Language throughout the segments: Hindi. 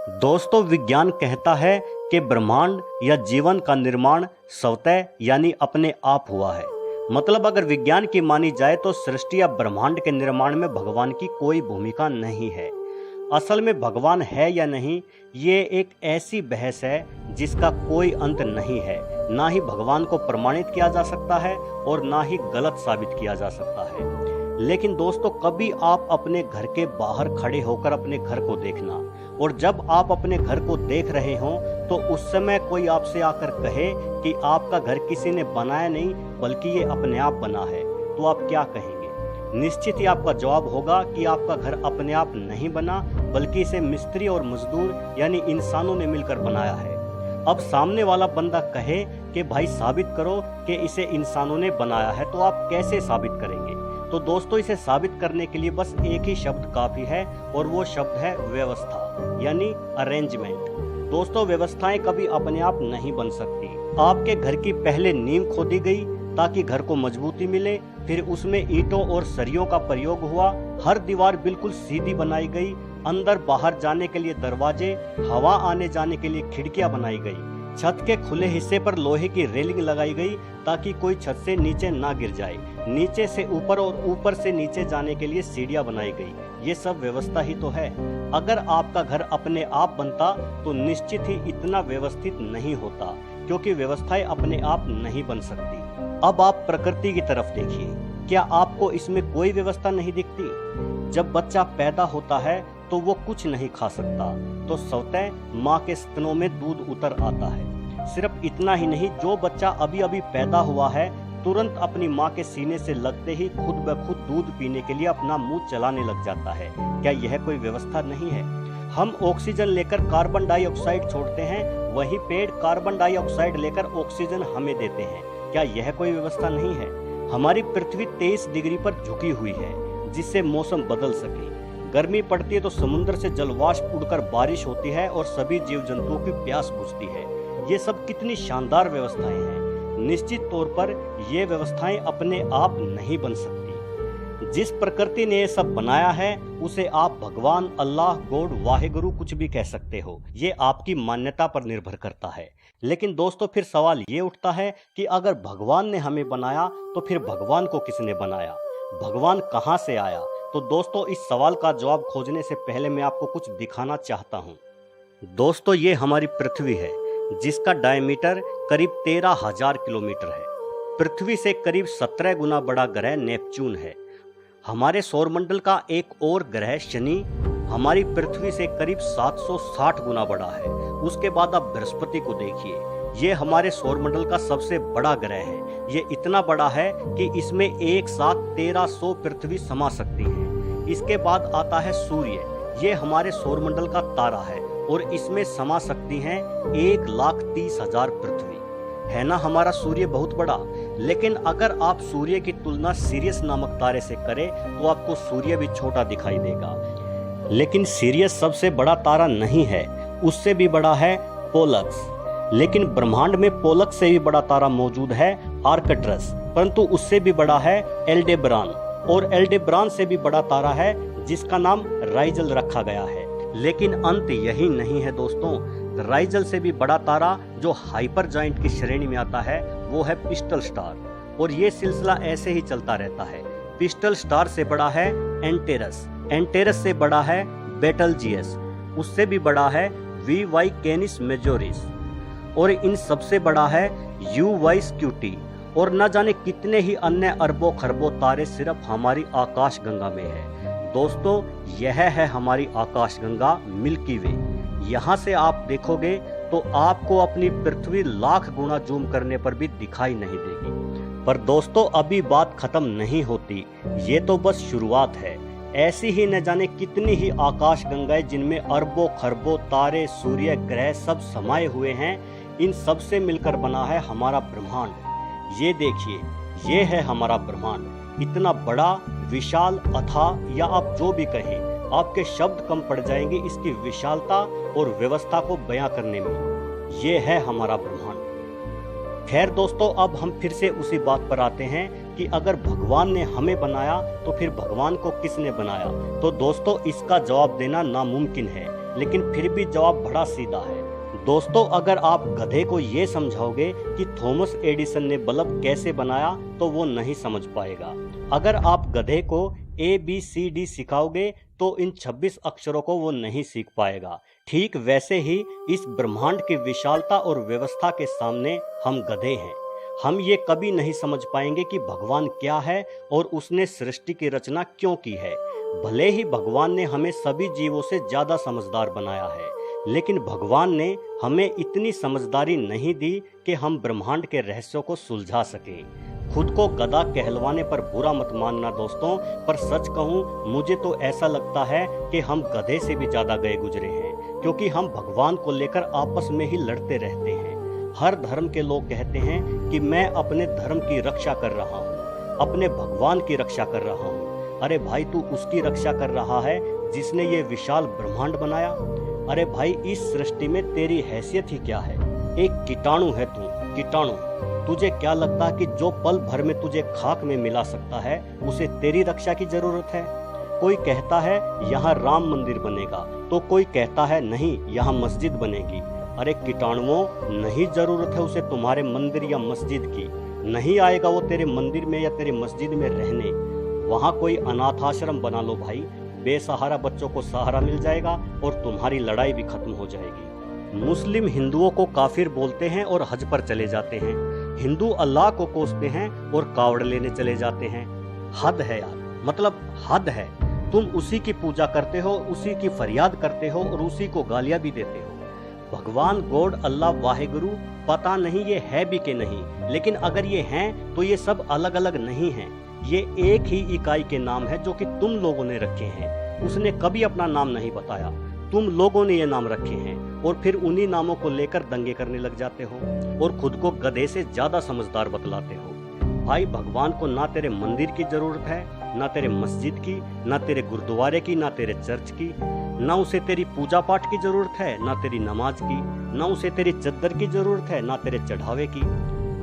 दोस्तों, विज्ञान कहता है कि ब्रह्मांड या जीवन का निर्माण स्वतः यानी अपने आप हुआ है। मतलब अगर विज्ञान की मानी जाए तो सृष्टि या ब्रह्मांड के निर्माण में भगवान की कोई भूमिका नहीं है। असल में भगवान है या नहीं, ये एक ऐसी बहस है जिसका कोई अंत नहीं है। ना ही भगवान को प्रमाणित किया जा सकता है और ना ही गलत साबित किया जा सकता है। लेकिन दोस्तों, कभी आप अपने घर के बाहर खड़े होकर अपने घर को देखना, और जब आप अपने घर को देख रहे हों तो उस समय कोई आपसे आकर कहे कि आपका घर किसी ने बनाया नहीं बल्कि ये अपने आप बना है, तो आप क्या कहेंगे? निश्चित ही आपका जवाब होगा कि आपका घर अपने आप नहीं बना बल्कि इसे मिस्त्री और मजदूर यानी इंसानों ने मिलकर बनाया है। अब सामने वाला बंदा कहे कि भाई साबित करो कि इसे इंसानों ने बनाया है, तो आप कैसे साबित करेंगे? तो दोस्तों, इसे साबित करने के लिए बस एक ही शब्द काफी है और वो शब्द है व्यवस्था यानी अरेंजमेंट। दोस्तों, व्यवस्थाएं कभी अपने आप नहीं बन सकती। आपके घर की पहले नींव खोदी गई ताकि घर को मजबूती मिले, फिर उसमें ईंटों और सरियों का प्रयोग हुआ, हर दीवार बिल्कुल सीधी बनाई गई, अंदर बाहर जाने के लिए दरवाजे, हवा आने जाने के लिए खिड़कियां बनाई गई, छत के खुले हिस्से पर लोहे की रेलिंग लगाई गई ताकि कोई छत से नीचे ना गिर जाए, नीचे से ऊपर और ऊपर से नीचे जाने के लिए सीढ़ियां बनाई गई। ये सब व्यवस्था ही तो है। अगर आपका घर अपने आप बनता तो निश्चित ही इतना व्यवस्थित नहीं होता, क्योंकि व्यवस्थाएं अपने आप नहीं बन सकती। अब आप प्रकृति की तरफ देखिए, क्या आपको इसमें कोई व्यवस्था नहीं दिखती? जब बच्चा पैदा होता है तो वो कुछ नहीं खा सकता, तो स्वतः माँ के स्तनों में दूध उतर आता है। सिर्फ इतना ही नहीं, जो बच्चा अभी अभी पैदा हुआ है तुरंत अपनी माँ के सीने से लगते ही खुद ब खुद दूध पीने के लिए अपना मुंह चलाने लग जाता है। क्या यह कोई व्यवस्था नहीं है? हम ऑक्सीजन लेकर कार्बन डाइऑक्साइड छोड़ते हैं, वही पेड़ कार्बन डाइऑक्साइड लेकर ऑक्सीजन हमें देते हैं। क्या यह कोई व्यवस्था नहीं है? हमारी पृथ्वी 23 डिग्री पर झुकी हुई है जिससे मौसम बदल सके। गर्मी पड़ती है तो समुद्र से जलवाष्प उड़कर बारिश होती है और सभी जीव जंतुओं की प्यास बुझती है। ये सब कितनी शानदार व्यवस्थाएं हैं। निश्चित तौर पर ये व्यवस्थाएं अपने आप नहीं बन सकती। जिस प्रकृति ने ये सब बनाया है उसे आप भगवान, अल्लाह, गॉड, वाहेगुरु कुछ भी कह सकते हो। ये आपकी मान्यता पर निर्भर करता है। लेकिन दोस्तों, फिर सवाल ये उठता है कि अगर भगवान ने हमें बनाया तो फिर भगवान को किसने बनाया? भगवान कहाँ से आया? तो दोस्तों, इस सवाल का जवाब खोजने से पहले मैं आपको कुछ दिखाना चाहता हूँ। दोस्तों, ये हमारी पृथ्वी है जिसका डायमीटर करीब 13,000 किलोमीटर है। पृथ्वी से करीब 17 गुना बड़ा ग्रह नेपच्यून है। हमारे सौरमंडल का एक और ग्रह शनि हमारी पृथ्वी से करीब 760 गुना बड़ा है। उसके बाद आप बृहस्पति को देखिए, ये हमारे सौरमंडल का सबसे बड़ा ग्रह है। ये इतना बड़ा है कि इसमें एक साथ 1300 पृथ्वी समा सकती है। इसके बाद आता है सूर्य, ये हमारे सौरमंडल का तारा है और इसमें समा सकती हैं 1,30,000 पृथ्वी। है ना हमारा सूर्य बहुत बड़ा? लेकिन अगर आप सूर्य की तुलना सिरियस नामक तारे से करें तो आपको सूर्य भी छोटा दिखाई देगा। लेकिन सिरियस सबसे बड़ा तारा नहीं है, उससे भी बड़ा है पोलक्स। लेकिन ब्रह्मांड में पोलक्स से भी बड़ा तारा मौजूद है आर्कट्रस, परंतु उससे भी बड़ा है एल्डेब्रान, और एल्डेब्रान से भी बड़ा तारा है जिसका नाम राइजल रखा गया है। लेकिन अंत यही नहीं है दोस्तों, राइजल से भी बड़ा तारा जो हाइपर जाइंट की श्रेणी में आता है वो है पिस्टल स्टार, और ये सिलसिला ऐसे ही चलता रहता है। पिस्टल स्टार से बड़ा है एंटेरस, एंटेरस से बड़ा है बेटलजियस, उससे भी बड़ा है वी वाई कैनिस मेजोरिस, और इन सबसे बड़ा है यू वाई स्क्यूटी, और न जाने कितने ही अन्य अरबों खरबों तारे सिर्फ हमारी आकाश गंगा में है। दोस्तों, यह है हमारी आकाश गंगा मिल्की वे। यहाँ से आप देखोगे तो आपको अपनी पृथ्वी लाख गुना जूम करने पर भी दिखाई नहीं देगी। पर दोस्तों, अभी बात खत्म नहीं होती, ये तो बस शुरुआत है। ऐसी ही न जाने कितनी ही आकाश गंगाएं जिनमें अरबों खरबों तारे, सूर्य, ग्रह सब समाये हुए हैं। इन सब से मिलकर बना है हमारा ब्रह्मांड। ये देखिए, ये है हमारा ब्रह्मांड। इतना बड़ा, विशाल, अथाह, या आप जो भी कहें, आपके शब्द कम पड़ जाएंगे इसकी विशालता और व्यवस्था को बयां करने में। ये है हमारा ब्रह्मांड। खैर दोस्तों, अब हम फिर से उसी बात पर आते हैं कि अगर भगवान ने हमें बनाया तो फिर भगवान को किसने बनाया? तो दोस्तों, इसका जवाब देना नामुमकिन है, लेकिन फिर भी जवाब बड़ा सीधा है। दोस्तों, अगर आप गधे को ये समझाओगे कि थॉमस एडिसन ने बल्ब कैसे बनाया तो वो नहीं समझ पाएगा। अगर आप गधे को ABCD सिखाओगे तो इन 26 अक्षरों को वो नहीं सीख पाएगा। ठीक वैसे ही इस ब्रह्मांड की विशालता और व्यवस्था के सामने हम गधे हैं। हम ये कभी नहीं समझ पाएंगे कि भगवान क्या है और उसने सृष्टि की रचना क्यों की है। भले ही भगवान ने हमें सभी जीवों से ज्यादा समझदार बनाया है, लेकिन भगवान ने हमें इतनी समझदारी नहीं दी कि हम ब्रह्मांड के रहस्यों को सुलझा सकें। खुद को गधा कहलवाने पर बुरा मत मानना दोस्तों, पर सच कहूं मुझे तो ऐसा लगता है कि हम गधे से भी ज्यादा गए गुजरे हैं, क्योंकि हम भगवान को लेकर आपस में ही लड़ते रहते हैं। हर धर्म के लोग कहते हैं कि मैं अपने धर्म की रक्षा कर रहा हूँ, अपने भगवान की रक्षा कर रहा हूँ। अरे भाई, तू उसकी रक्षा कर रहा है जिसने ये विशाल ब्रह्मांड बनाया। अरे भाई, इस सृष्टि में तेरी हैसियत ही क्या है? एक कीटाणु है तू, कीटाणु। तुझे क्या लगता है कि जो पल भर में तुझे खाक में मिला सकता है उसे तेरी रक्षा की जरूरत है? कोई कहता है यहाँ राम मंदिर बनेगा, तो कोई कहता है नहीं यहाँ मस्जिद बनेगी। अरे कीटाणुओं, नहीं जरूरत है उसे तुम्हारे मंदिर या मस्जिद की। नहीं आएगा वो तेरे मंदिर में या तेरे मस्जिद में रहने। वहाँ कोई अनाथ आश्रम बना लो भाई, बेसहारा बच्चों को सहारा मिल जाएगा और तुम्हारी लड़ाई भी खत्म हो जाएगी। मुस्लिम हिंदुओं को काफिर बोलते हैं और हज पर चले जाते हैं। हिंदू अल्लाह को कोसते हैं और कावड़ लेने चले जाते हैं। हद है यार, मतलब हद है। तुम उसी की पूजा करते हो, उसी की फरियाद करते हो और उसी को गालियां भी देते हो। भगवान, गॉड, अल्लाह, वाहेगुरु, पता नहीं ये है भी कि नहीं, लेकिन अगर ये हैं तो ये सब अलग अलग नहीं हैं। ये एक ही इकाई के नाम है जो कि तुम लोगों ने रखे हैं। उसने कभी अपना नाम नहीं बताया, तुम लोगों ने ये नाम रखे हैं और फिर उन्हीं नामों को लेकर दंगे करने लग जाते हो और खुद को गधे से ज्यादा समझदार बतलाते हो। भाई, भगवान को ना तेरे मंदिर की जरूरत है, ना तेरे मस्जिद की, ना तेरे गुरुद्वारे की, ना तेरे चर्च की। ना उसे तेरी पूजा पाठ की जरूरत है, ना तेरी नमाज की। ना उसे तेरी चद्दर की जरूरत है, ना तेरे चढ़ावे की।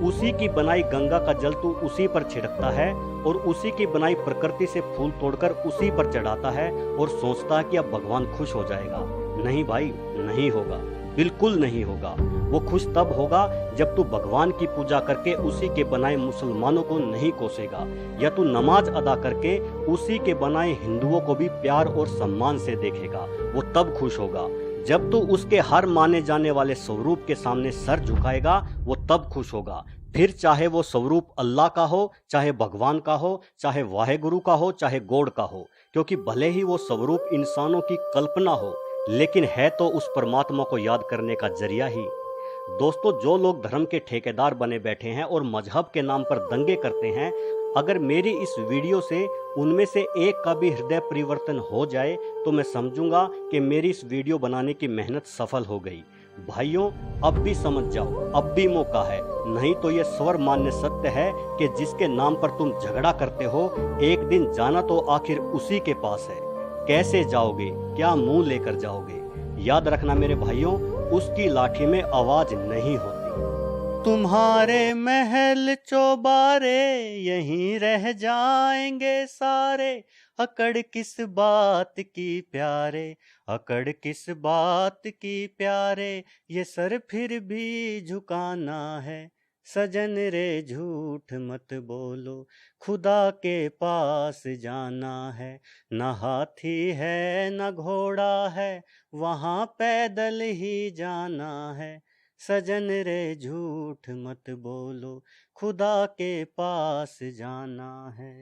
उसी की बनाई गंगा का जल तू उसी पर छिड़कता है और उसी की बनाई प्रकृति से फूल तोड़कर उसी पर चढ़ाता है और सोचता है कि अब भगवान खुश हो जाएगा। नहीं भाई, नहीं होगा, बिल्कुल नहीं होगा। वो खुश तब होगा जब तू भगवान की पूजा करके उसी के बनाए मुसलमानों को नहीं कोसेगा, या तू नमाज अदा करके उसी के बनाए हिंदुओं को भी प्यार और सम्मान से देखेगा। वो तब खुश होगा। जब तू उसके हर माने जाने वाले स्वरूप के सामने सर झुकाएगा, वो तब खुश होगा। फिर चाहे वो स्वरूप अल्लाह का हो, चाहे भगवान का हो, चाहे वाहेगुरु का हो, चाहे गॉड का हो, क्योंकि भले ही वो स्वरूप इंसानों की कल्पना हो, लेकिन है तो उस परमात्मा को याद करने का जरिया ही। दोस्तों, जो लोग धर्म के ठेकेदार बने बैठे हैं और मजहब के नाम पर दंगे करते हैं, अगर मेरी इस वीडियो से उनमें से एक का भी हृदय परिवर्तन हो जाए तो मैं समझूंगा कि मेरी इस वीडियो बनाने की मेहनत सफल हो गई। भाइयों, अब भी समझ जाओ, अब भी मौका है, नहीं तो यह स्वर मान्य सत्य है कि जिसके नाम पर तुम झगड़ा करते हो, एक दिन जाना तो आखिर उसी के पास है। कैसे जाओगे, क्या मुंह लेकर जाओगे? याद रखना मेरे भाइयों, उसकी लाठी में आवाज नहीं होती। तुम्हारे महल चौबारे यहीं रह जाएंगे सारे, अकड़ किस बात की प्यारे, अकड़ किस बात की प्यारे, ये सर फिर भी झुकाना है। सजन रे झूठ मत बोलो, खुदा के पास जाना है। न हाथी है न घोड़ा है, वहाँ पैदल ही जाना है। सजन रे झूठ मत बोलो, खुदा के पास जाना है।